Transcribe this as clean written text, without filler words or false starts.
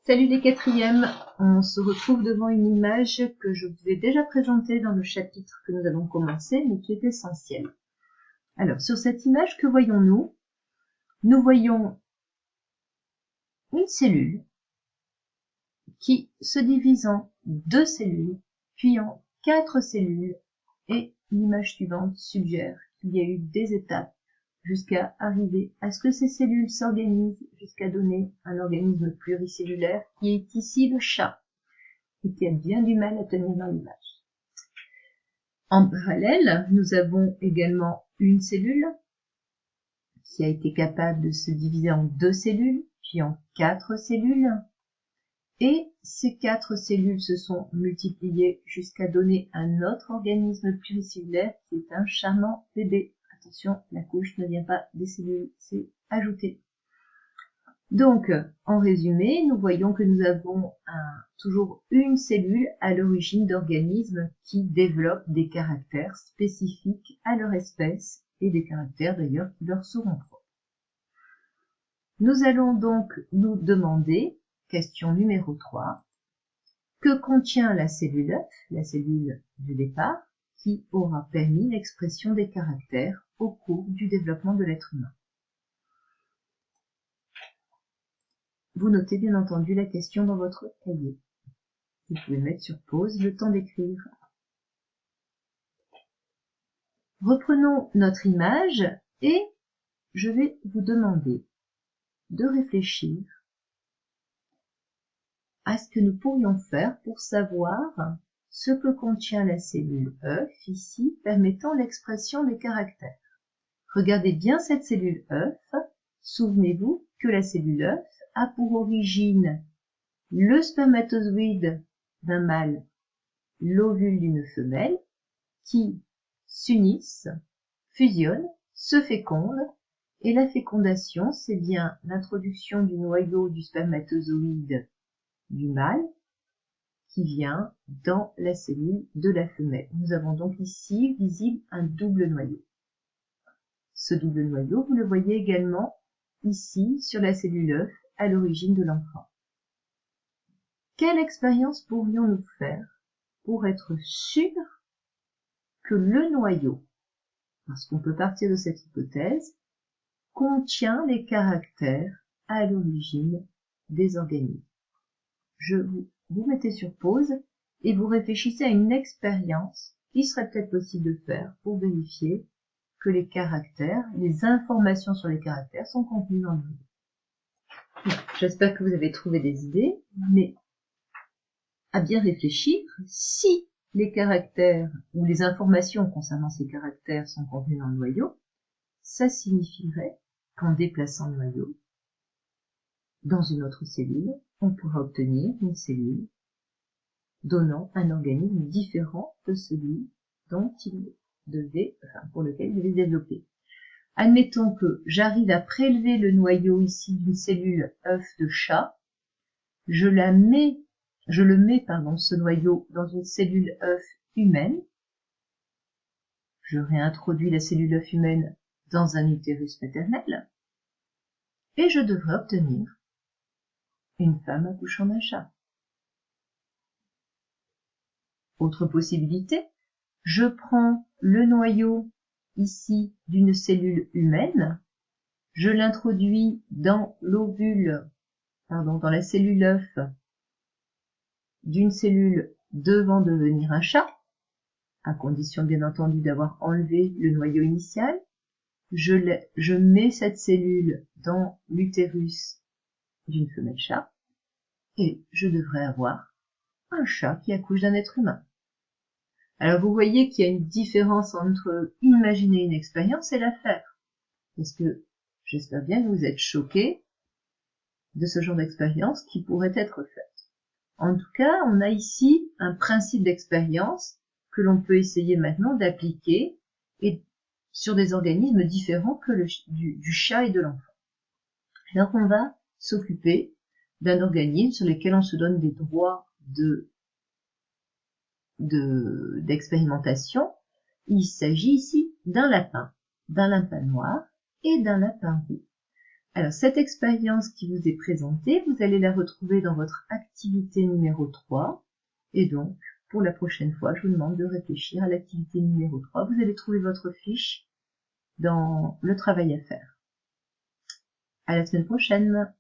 Salut les quatrièmes, on se retrouve devant une image que je vous ai déjà présentée dans le chapitre que nous avons commencé, mais qui est essentielle. Alors, sur cette image, que voyons-nous? Nous voyons une cellule qui se divise en 2 cellules, puis en 4 cellules, et l'image suivante suggère qu'il y a eu des étapes jusqu'à arriver à ce que ces cellules s'organisent jusqu'à donner un organisme pluricellulaire qui est ici le chat et qui a bien du mal à tenir dans l'image. En parallèle, nous avons également une cellule qui a été capable de se diviser en 2 cellules, puis en 4 cellules, et ces 4 cellules se sont multipliées jusqu'à donner un autre organisme pluricellulaire qui est un charmant bébé. Attention, la couche ne vient pas des cellules, c'est ajouté. Donc, en résumé, nous voyons que nous avons toujours une cellule à l'origine d'organismes qui développent des caractères spécifiques à leur espèce et des caractères d'ailleurs qui leur seront propres. Nous allons donc nous demander, question numéro 3, que contient la cellule œuf, la cellule du départ, qui aura permis l'expression des caractères au cours du développement de l'être humain. Vous notez bien entendu la question dans votre cahier. Vous pouvez mettre sur pause le temps d'écrire. Reprenons notre image et je vais vous demander de réfléchir à ce que nous pourrions faire pour savoir ce que contient la cellule œuf, ici, permettant l'expression des caractères. Regardez bien cette cellule œuf. Souvenez-vous que la cellule œuf a pour origine le spermatozoïde d'un mâle, l'ovule d'une femelle, qui s'unissent, fusionnent, se fécondent, et la fécondation, c'est bien l'introduction du noyau du spermatozoïde du mâle qui vient dans la cellule de la femelle. Nous avons donc ici visible un double noyau. Ce double noyau, vous le voyez également ici sur la cellule œuf à l'origine de l'enfant. Quelle expérience pourrions-nous faire pour être sûr que le noyau, parce qu'on peut partir de cette hypothèse, contient les caractères à l'origine des organismes? Vous mettez sur pause et vous réfléchissez à une expérience qui serait peut-être possible de faire pour vérifier que les caractères, les informations sur les caractères sont contenues dans le noyau. J'espère que vous avez trouvé des idées, mais à bien réfléchir, si les caractères ou les informations concernant ces caractères sont contenues dans le noyau, ça signifierait qu'en déplaçant le noyau dans une autre cellule, on pourra obtenir une cellule donnant un organisme différent de celui dont il devait, pour lequel il devait se développer. Admettons que j'arrive à prélever le noyau ici d'une cellule œuf de chat, ce noyau dans une cellule œuf humaine, je réintroduis la cellule œuf humaine dans un utérus maternel, et je devrais obtenir une femme accouchant d'un chat. Autre possibilité, je prends le noyau ici d'une cellule humaine, je l'introduis dans dans la cellule œuf d'une cellule devant devenir un chat, à condition bien entendu d'avoir enlevé le noyau initial. Je mets cette cellule dans l'utérus d'une femelle chat et je devrais avoir un chat qui accouche d'un être humain. Alors vous voyez qu'il y a une différence entre imaginer une expérience et la faire. Parce que j'espère bien que vous êtes choqués de ce genre d'expérience qui pourrait être faite. En tout cas, on a ici un principe d'expérience que l'on peut essayer maintenant d'appliquer et sur des organismes différents que du chat et de l'enfant. Alors on va s'occuper d'un organisme sur lequel on se donne des droits d'expérimentation. Il s'agit ici d'un lapin noir et d'un lapin roux. Alors, cette expérience qui vous est présentée, vous allez la retrouver dans votre activité numéro 3. Et donc, pour la prochaine fois, je vous demande de réfléchir à l'activité numéro 3. Vous allez trouver votre fiche dans le travail à faire. À la semaine prochaine!